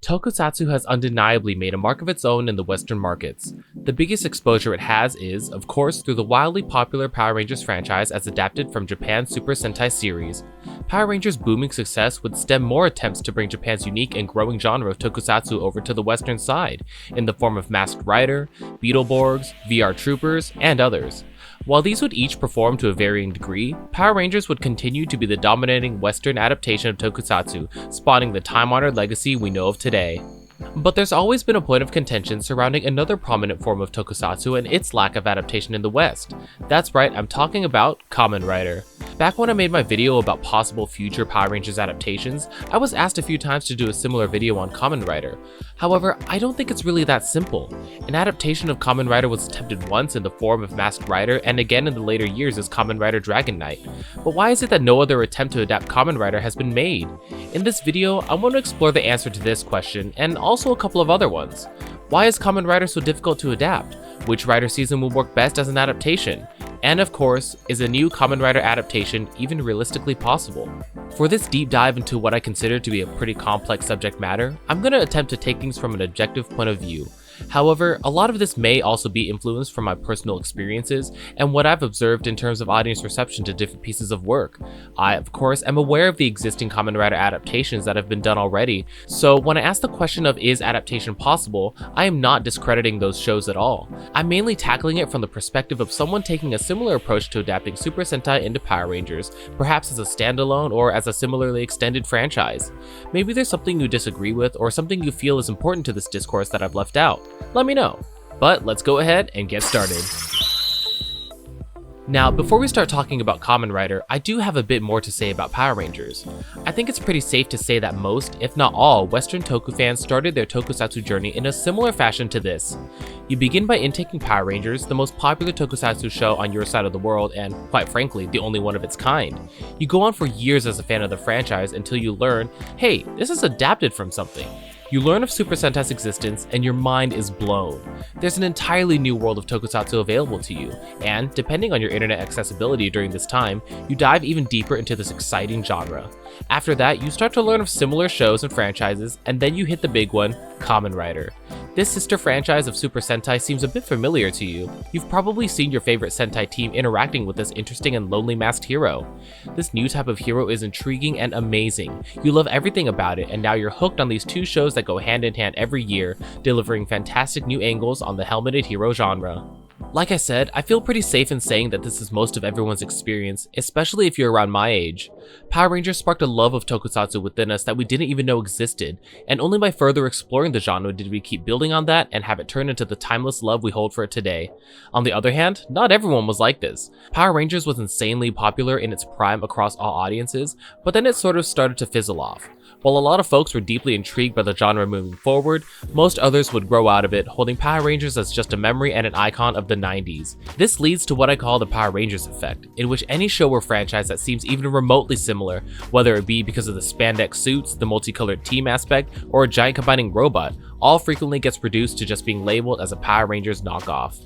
Tokusatsu has undeniably made a mark of its own in the Western markets. The biggest exposure it has is, of course, through the wildly popular Power Rangers franchise as adapted from Japan's Super Sentai series. Power Rangers' booming success would stem more attempts to bring Japan's unique and growing genre of tokusatsu over to the Western side, in the form of Masked Rider, Beetleborgs, VR Troopers, and others. While these would each perform to a varying degree, Power Rangers would continue to be the dominating Western adaptation of tokusatsu, spawning the time-honored legacy we know of today. But there's always been a point of contention surrounding another prominent form of tokusatsu and its lack of adaptation in the West. That's right, I'm talking about Kamen Rider. Back when I made my video about possible future Power Rangers adaptations, I was asked a few times to do a similar video on Kamen Rider. However, I don't think it's really that simple. An adaptation of Kamen Rider was attempted once in the form of Masked Rider and again in the later years as Kamen Rider Dragon Knight. But why is it that no other attempt to adapt Kamen Rider has been made? In this video, I want to explore the answer to this question and also a couple of other ones. Why is Kamen Rider so difficult to adapt? Which Rider season will work best as an adaptation? And of course, is a new Kamen Rider adaptation even realistically possible? For this deep dive into what I consider to be a pretty complex subject matter, I'm going to attempt to take things from an objective point of view. However, a lot of this may also be influenced from my personal experiences and what I've observed in terms of audience reception to different pieces of work. I, of course, am aware of the existing Kamen Rider adaptations that have been done already, so when I ask the question of is adaptation possible, I am not discrediting those shows at all. I'm mainly tackling it from the perspective of someone taking a similar approach to adapting Super Sentai into Power Rangers, perhaps as a standalone or as a similarly extended franchise. Maybe there's something you disagree with or something you feel is important to this discourse that I've left out. Let me know. But let's go ahead and get started. Now, before we start talking about Kamen Rider, I do have a bit more to say about Power Rangers. I think it's pretty safe to say that most, if not all, Western toku fans started their tokusatsu journey in a similar fashion to this. You begin by intaking Power Rangers, the most popular tokusatsu show on your side of the world and, quite frankly, the only one of its kind. You go on for years as a fan of the franchise until you learn, hey, this is adapted from something. You learn of Super Sentai's existence and your mind is blown. There's an entirely new world of tokusatsu available to you, and depending on your internet accessibility during this time, you dive even deeper into this exciting genre. After that, you start to learn of similar shows and franchises, and then you hit the big one, Kamen Rider. This sister franchise of Super Sentai seems a bit familiar to you. You've probably seen your favorite Sentai team interacting with this interesting and lonely masked hero. This new type of hero is intriguing and amazing. You love everything about it, and now you're hooked on these two shows that go hand in hand every year, delivering fantastic new angles on the helmeted hero genre. Like I said, I feel pretty safe in saying that this is most of everyone's experience, especially if you're around my age. Power Rangers sparked a love of tokusatsu within us that we didn't even know existed, and only by further exploring the genre did we keep building on that and have it turn into the timeless love we hold for it today. On the other hand, not everyone was like this. Power Rangers was insanely popular in its prime across all audiences, but then it sort of started to fizzle off. While a lot of folks were deeply intrigued by the genre moving forward, most others would grow out of it, holding Power Rangers as just a memory and an icon of the 90s. This leads to what I call the Power Rangers effect, in which any show or franchise that seems even remotely similar, whether it be because of the spandex suits, the multicolored team aspect, or a giant combining robot, all frequently gets reduced to just being labeled as a Power Rangers knockoff.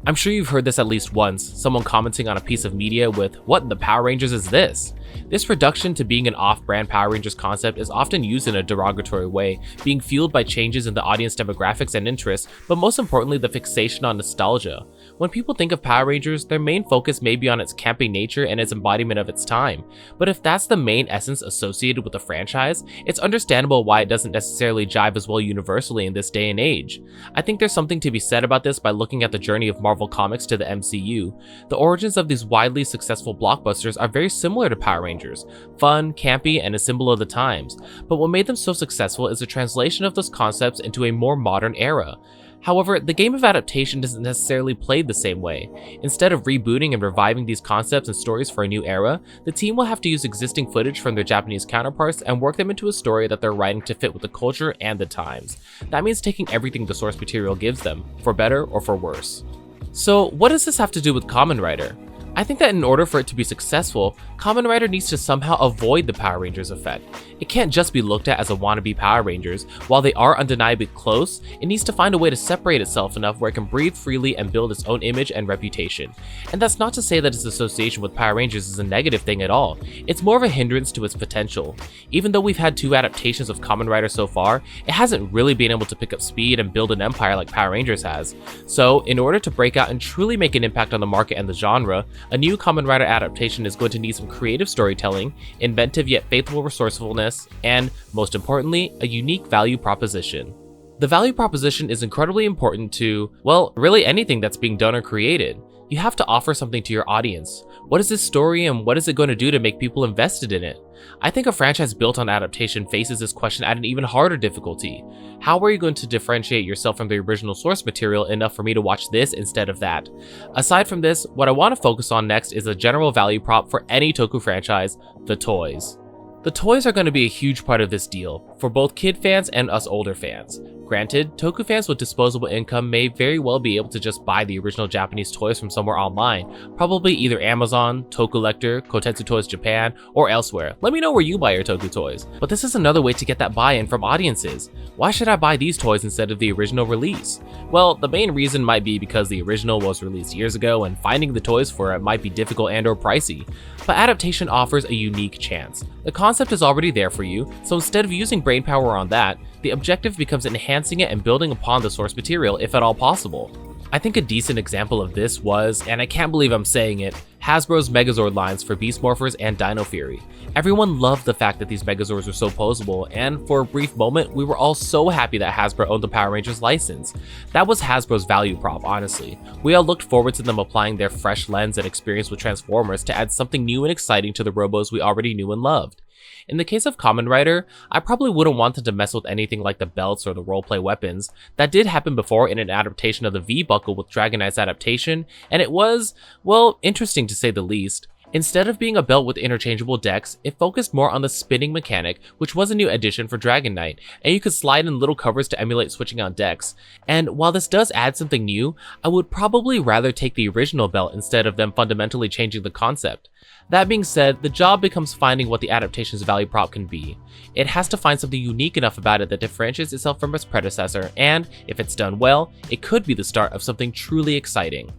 I'm sure you've heard this at least once, someone commenting on a piece of media with, "What in the Power Rangers is this?" This reduction to being an off-brand Power Rangers concept is often used in a derogatory way, being fueled by changes in the audience demographics and interests, but most importantly the fixation on nostalgia. When people think of Power Rangers, their main focus may be on its campy nature and its embodiment of its time, but if that's the main essence associated with the franchise, it's understandable why it doesn't necessarily jive as well universally in this day and age. I think there's something to be said about this by looking at the journey of Marvel Comics to the MCU. The origins of these widely successful blockbusters are very similar to Power Rangers, fun, campy, and a symbol of the times, but what made them so successful is a translation of those concepts into a more modern era. However, the game of adaptation doesn't necessarily play the same way. Instead of rebooting and reviving these concepts and stories for a new era, the team will have to use existing footage from their Japanese counterparts and work them into a story that they're writing to fit with the culture and the times. That means taking everything the source material gives them, for better or for worse. So what does this have to do with Kamen Rider? I think that in order for it to be successful, Kamen Rider needs to somehow avoid the Power Rangers effect. It can't just be looked at as a wannabe Power Rangers. While they are undeniably close, it needs to find a way to separate itself enough where it can breathe freely and build its own image and reputation. And that's not to say that its association with Power Rangers is a negative thing at all. It's more of a hindrance to its potential. Even though we've had 2 adaptations of Kamen Rider so far, it hasn't really been able to pick up speed and build an empire like Power Rangers has. So, in order to break out and truly make an impact on the market and the genre, a new Kamen Rider adaptation is going to need some creative storytelling, inventive yet faithful resourcefulness, and, most importantly, a unique value proposition. The value proposition is incredibly important to, well, really anything that's being done or created. You have to offer something to your audience. What is this story and what is it going to do to make people invested in it? I think a franchise built on adaptation faces this question at an even harder difficulty. How are you going to differentiate yourself from the original source material enough for me to watch this instead of that? Aside from this, what I want to focus on next is a general value prop for any Toku franchise: the toys. The toys are going to be a huge part of this deal, for both kid fans and us older fans. Granted, Toku fans with disposable income may very well be able to just buy the original Japanese toys from somewhere online, probably either Amazon, Tokulector, Kotetsu Toys Japan, or elsewhere. Let me know where you buy your Toku toys. But this is another way to get that buy-in from audiences. Why should I buy these toys instead of the original release? Well, the main reason might be because the original was released years ago and finding the toys for it might be difficult and or pricey. But adaptation offers a unique chance. The concept is already there for you, so instead of using brainpower on that, the objective becomes enhancing it and building upon the source material if at all possible. I think a decent example of this was, and I can't believe I'm saying it, Hasbro's Megazord lines for Beast Morphers and Dino Fury. Everyone loved the fact that these Megazords were so posable, and for a brief moment, we were all so happy that Hasbro owned the Power Rangers license. That was Hasbro's value prop, honestly. We all looked forward to them applying their fresh lens and experience with Transformers to add something new and exciting to the robos we already knew and loved. In the case of Kamen Rider, I probably wouldn't want them to mess with anything like the belts or the roleplay weapons. That did happen before in an adaptation of the V-Buckle with Dragon Knight's adaptation, and it was, well, interesting to say the least. Instead of being a belt with interchangeable decks, it focused more on the spinning mechanic, which was a new addition for Dragon Knight, and you could slide in little covers to emulate switching on decks. And while this does add something new, I would probably rather take the original belt instead of them fundamentally changing the concept. That being said, the job becomes finding what the adaptation's value prop can be. It has to find something unique enough about it that differentiates itself from its predecessor, and, if it's done well, it could be the start of something truly exciting.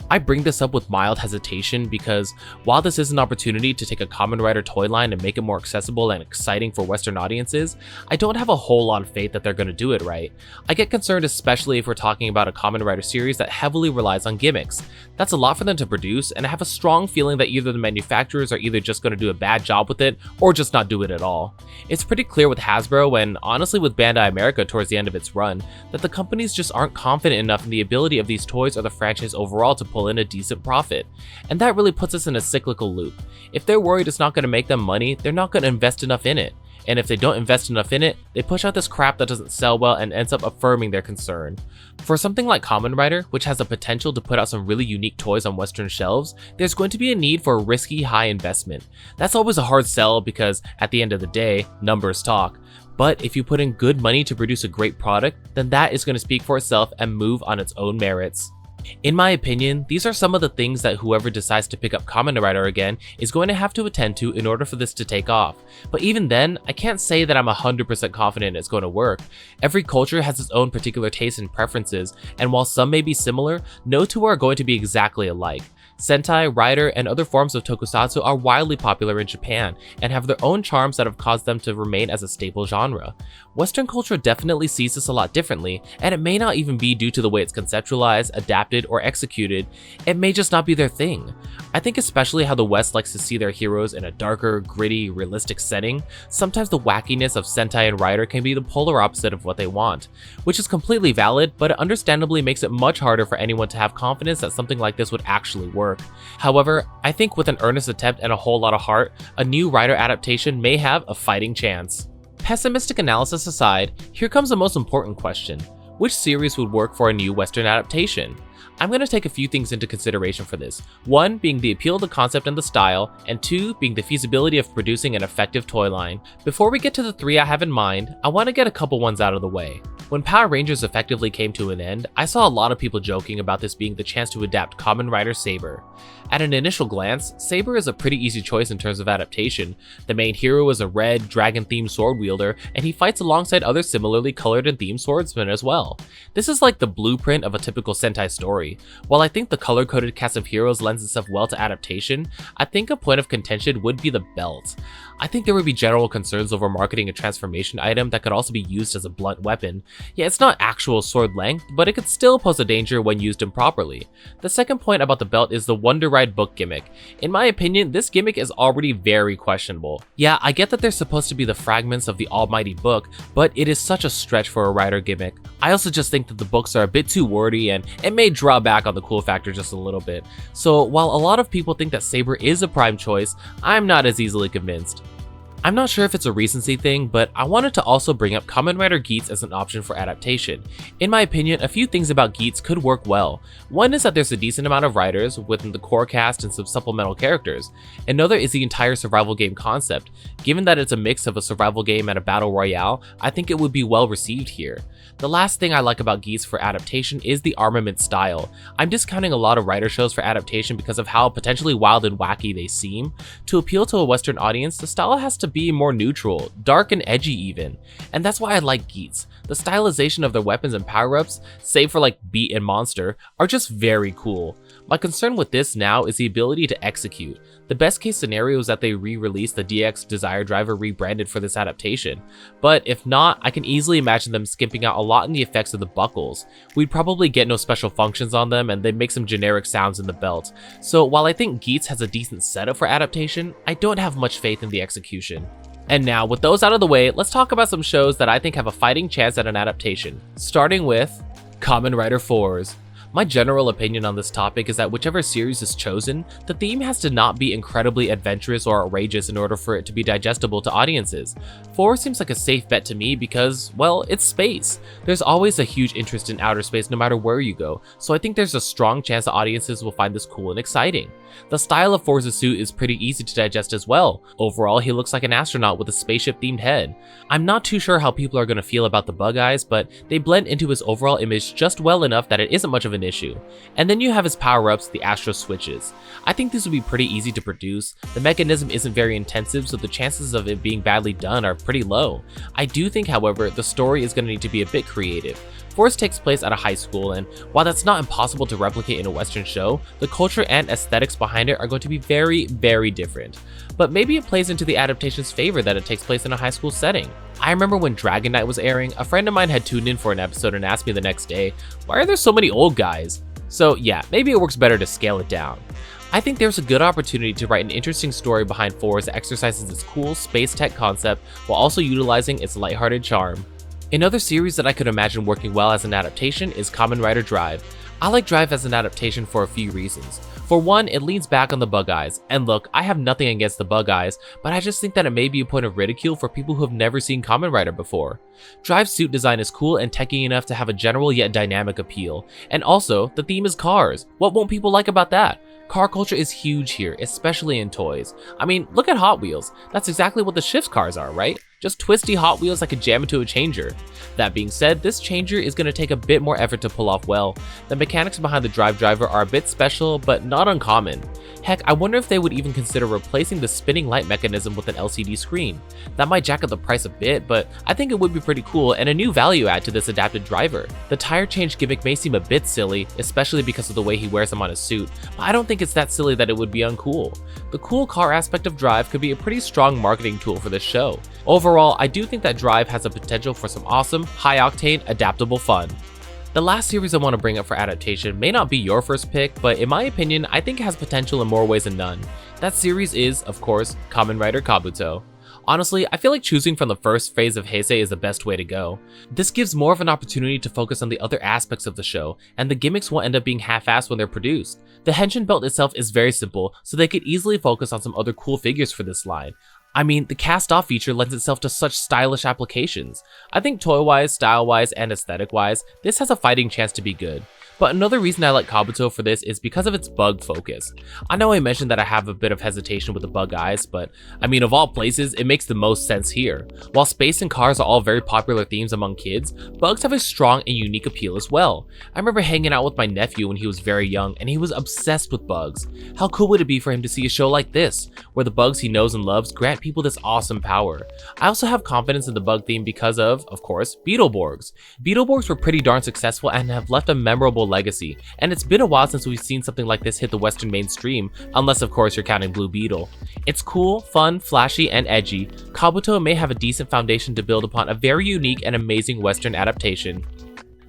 I bring this up with mild hesitation because while this is an opportunity to take a Kamen Rider toy line and make it more accessible and exciting for Western audiences, I don't have a whole lot of faith that they're going to do it right. I get concerned especially if we're talking about a Kamen Rider series that heavily relies on gimmicks. That's a lot for them to produce, and I have a strong feeling that either the manufacturers are either just going to do a bad job with it or just not do it at all. It's pretty clear with Hasbro, and honestly with Bandai America towards the end of its run, that the companies just aren't confident enough in the ability of these toys or the franchise overall to pull in a decent profit. And that really puts us in a cyclical loop. If they're worried it's not going to make them money, they're not going to invest enough in it. And if they don't invest enough in it, they push out this crap that doesn't sell well and ends up affirming their concern. For something like Kamen Rider, which has the potential to put out some really unique toys on Western shelves, there's going to be a need for a risky, high investment. That's always a hard sell because, at the end of the day, numbers talk. But if you put in good money to produce a great product, then that is going to speak for itself and move on its own merits. In my opinion, these are some of the things that whoever decides to pick up Kamen Rider again is going to have to attend to in order for this to take off. But even then, I can't say that I'm 100% confident it's going to work. Every culture has its own particular tastes and preferences, and while some may be similar, no two are going to be exactly alike. Sentai, Rider, and other forms of tokusatsu are wildly popular in Japan and have their own charms that have caused them to remain as a staple genre. Western culture definitely sees this a lot differently, and it may not even be due to the way it's conceptualized, adapted, or executed. It may just not be their thing. I think especially how the West likes to see their heroes in a darker, gritty, realistic setting, sometimes the wackiness of Sentai and Rider can be the polar opposite of what they want, which is completely valid, but it understandably makes it much harder for anyone to have confidence that something like this would actually work. However, I think with an earnest attempt and a whole lot of heart, a new Rider adaptation may have a fighting chance. Pessimistic analysis aside, here comes the most important question. Which series would work for a new Western adaptation? I'm going to take a few things into consideration for this. One being the appeal of the concept and the style, and two being the feasibility of producing an effective toy line. Before we get to the three I have in mind, I want to get a couple ones out of the way. When Power Rangers effectively came to an end, I saw a lot of people joking about this being the chance to adapt Kamen Rider Saber. At an initial glance, Saber is a pretty easy choice in terms of adaptation. The main hero is a red, dragon-themed sword wielder, and he fights alongside other similarly colored and themed swordsmen as well. This is like the blueprint of a typical Sentai story. While I think the color-coded cast of heroes lends itself well to adaptation, I think a point of contention would be the belt. I think there would be general concerns over marketing a transformation item that could also be used as a blunt weapon. Yeah, it's not actual sword length, but it could still pose a danger when used improperly. The second point about the belt is the Wonder Ride book gimmick. In my opinion, this gimmick is already very questionable. Yeah, I get that they're supposed to be the fragments of the almighty book, but it is such a stretch for a rider gimmick. I also just think that the books are a bit too wordy and it may draw back on the cool factor just a little bit. So while a lot of people think that Saber is a prime choice, I'm not as easily convinced. I'm not sure if it's a recency thing, but I wanted to also bring up Kamen Rider Geats as an option for adaptation. In my opinion, a few things about Geats could work well. One is that there's a decent amount of writers within the core cast and some supplemental characters. Another is the entire survival game concept. Given that it's a mix of a survival game and a battle royale, I think it would be well received here. The last thing I like about Geats for adaptation is the armament style. I'm discounting a lot of writer shows for adaptation because of how potentially wild and wacky they seem. To appeal to a Western audience, the style has to be more neutral, dark and edgy even. And that's why I like Geats. The stylization of their weapons and power-ups, save for like Beat and Monster, are just very cool. My concern with this now is the ability to execute. The best case scenario is that they re-release the DX Desire Driver rebranded for this adaptation. But if not, I can easily imagine them skimping out a lot in the effects of the buckles. We'd probably get no special functions on them and they'd make some generic sounds in the belt. So while I think Geats has a decent setup for adaptation, I don't have much faith in the execution. And now, with those out of the way, let's talk about some shows that I think have a fighting chance at an adaptation. Starting with Kamen Rider 4s. My general opinion on this topic is that whichever series is chosen, the theme has to not be incredibly adventurous or outrageous in order for it to be digestible to audiences. 4 seems like a safe bet to me because, well, it's space. There's always a huge interest in outer space no matter where you go, so I think there's a strong chance that audiences will find this cool and exciting. The style of 4's suit is pretty easy to digest as well. Overall, he looks like an astronaut with a spaceship-themed head. I'm not too sure how people are going to feel about the bug eyes, but they blend into his overall image just well enough that it isn't much of an issue. And then you have his power-ups, the Astro Switches. I think these would be pretty easy to produce. The mechanism isn't very intensive, so the chances of it being badly done are pretty low. I do think, however, the story is going to need to be a bit creative. Force takes place at a high school, and while that's not impossible to replicate in a Western show, the culture and aesthetics behind it are going to be very, very different. But maybe it plays into the adaptation's favor that it takes place in a high school setting. I remember when Dragon Knight was airing, a friend of mine had tuned in for an episode and asked me the next day, why are there so many old guys? So yeah, maybe it works better to scale it down. I think there's a good opportunity to write an interesting story behind 4 that exercises its cool space tech concept while also utilizing its lighthearted charm. Another series that I could imagine working well as an adaptation is Kamen Rider Drive. I like Drive as an adaptation for a few reasons. For one, it leans back on the bug eyes, and look, I have nothing against the bug eyes, but I just think that it may be a point of ridicule for people who have never seen Kamen Rider before. Drive's suit design is cool and techy enough to have a general yet dynamic appeal, and also, the theme is cars. What won't people like about that? Car culture is huge here, especially in toys. I mean, look at Hot Wheels. That's exactly what the Shift's cars are, right? Just twisty Hot Wheels that could jam into a changer. That being said, this changer is going to take a bit more effort to pull off well. The mechanics behind the Drive driver are a bit special, but not uncommon. Heck, I wonder if they would even consider replacing the spinning light mechanism with an LCD screen. That might jack up the price a bit, but I think it would be pretty cool and a new value add to this adapted driver. The tire change gimmick may seem a bit silly, especially because of the way he wears them on his suit, but I don't think it's that silly that it would be uncool. The cool car aspect of Drive could be a pretty strong marketing tool for this show. Overall, I do think that Drive has the potential for some awesome, high-octane, adaptable fun. The last series I want to bring up for adaptation may not be your first pick, but in my opinion, I think it has potential in more ways than none. That series is, of course, Kamen Rider Kabuto. Honestly, I feel like choosing from the first phase of Heisei is the best way to go. This gives more of an opportunity to focus on the other aspects of the show, and the gimmicks won't end up being half-assed when they're produced. The Henshin belt itself is very simple, so they could easily focus on some other cool figures for this line. I mean, the cast-off feature lends itself to such stylish applications. I think toy-wise, style-wise, and aesthetic-wise, this has a fighting chance to be good. But another reason I like Kabuto for this is because of its bug focus. I know I mentioned that I have a bit of hesitation with the bug eyes, but I mean, of all places, it makes the most sense here. While space and cars are all very popular themes among kids, bugs have a strong and unique appeal as well. I remember hanging out with my nephew when he was very young and he was obsessed with bugs. How cool would it be for him to see a show like this, where the bugs he knows and loves grant people this awesome power? I also have confidence in the bug theme because of course, Beetleborgs. Beetleborgs were pretty darn successful and have left a memorable legacy, and it's been a while since we've seen something like this hit the Western mainstream, unless of course you're counting Blue Beetle. It's cool, fun, flashy, and edgy. Kabuto may have a decent foundation to build upon a very unique and amazing Western adaptation.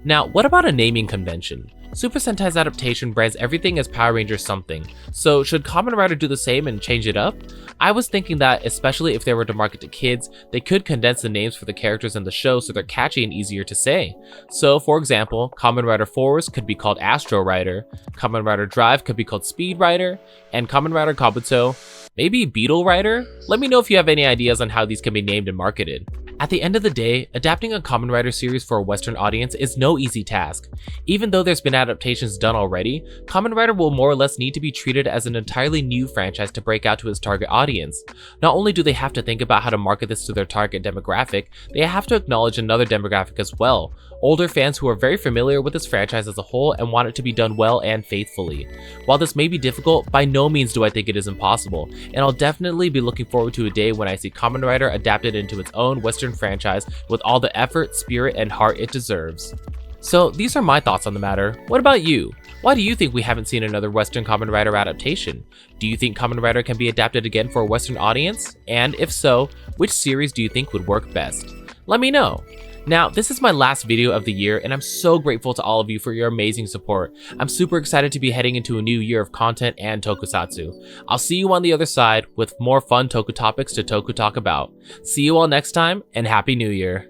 Now, what about a naming convention? Super Sentai's adaptation brands everything as Power Rangers something, so should Kamen Rider do the same and change it up? I was thinking that, especially if they were to market to kids, they could condense the names for the characters in the show so they're catchy and easier to say. So, for example, Kamen Rider Force could be called Astro Rider, Kamen Rider Drive could be called Speed Rider, and Kamen Rider Kabuto, maybe Beetle Rider? Let me know if you have any ideas on how these can be named and marketed. At the end of the day, adapting a Kamen Rider series for a Western audience is no easy task. Even though there's been adaptations done already, Kamen Rider will more or less need to be treated as an entirely new franchise to break out to its target audience. Not only do they have to think about how to market this to their target demographic, they have to acknowledge another demographic as well, older fans who are very familiar with this franchise as a whole and want it to be done well and faithfully. While this may be difficult, by no means do I think it is impossible, and I'll definitely be looking forward to a day when I see Kamen Rider adapted into its own Western franchise with all the effort, spirit, and heart it deserves. So these are my thoughts on the matter. What about you? Why do you think we haven't seen another Western Kamen Rider adaptation? Do you think Kamen Rider can be adapted again for a Western audience? And if so, which series do you think would work best? Let me know. Now, this is my last video of the year, and I'm so grateful to all of you for your amazing support. I'm super excited to be heading into a new year of content and tokusatsu. I'll see you on the other side with more fun toku topics to toku talk about. See you all next time, and Happy New Year!